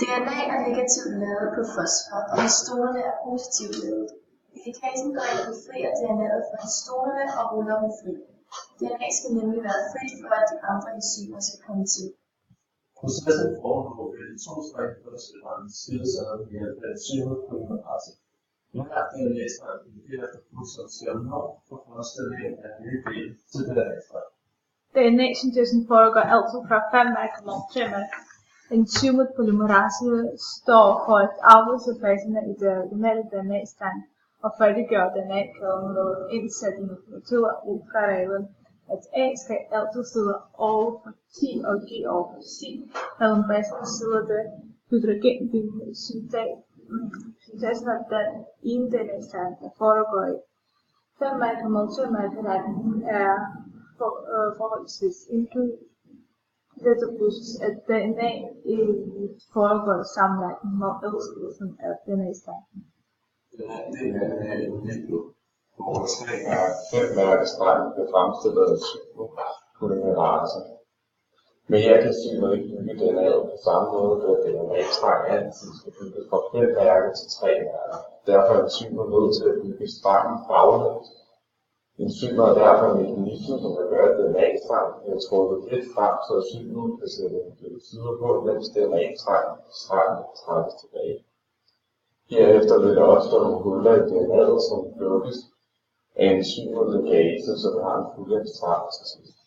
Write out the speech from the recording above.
DNA er negativt ladet på fosfor, og histone er positivt ladet. Helikasen går ind og befrier DNA'et fra histonerne og ruller dem fri. DNA skal nemlig være frit for, at de andre enzymer skal komme til. Processen foregår ved de to strækførselsrende skillesæder ved hjælp af enzymet polymerase. Hver DNA-streng bliver derefter udsorteret når for fremstilling af nye ben til DNA-streng. DNA-syntesen foregår altid fra 5 micromol til micromol. Enzymet polymerase står for at afvise baserne i det originale DNA-streng og færdiggør DNA-kæden med indsætning af nukleotider ud fra reglen, at A skal altid sidde over for 10 og G over for C, mellem basebasiserede hydrogenbindende syntesen af den ene DNA-streng, der foregår i 5 micromol til micromol er forholdsvis enkel. Dette plus at DNA foregår i sammenlægning med adskillelsen af DNA-strengen. DNA er udviklet, hvor 3 af 5 mærkestrenge bliver fremstillet af polymerase. Men her kan synet ikke bygge DNA'et på samme måde, hvor DNA-streng altid skal bygges fra 5 mærker til 3 mærker. Derfor er enzymer nødt til at bygge strengen baglæns. Enzymer er derfor en mekanisme, som kan gøre, at DNA-strengen bliver trukket lidt frem, så enzymet kan sætte nukleotider på, mens DNA-strengen trækkes tilbage. Herefter vil der også være nogle huller i DNA'et, som lukkes af enzymer ligase, så vi har en fuldendt streng til sidst.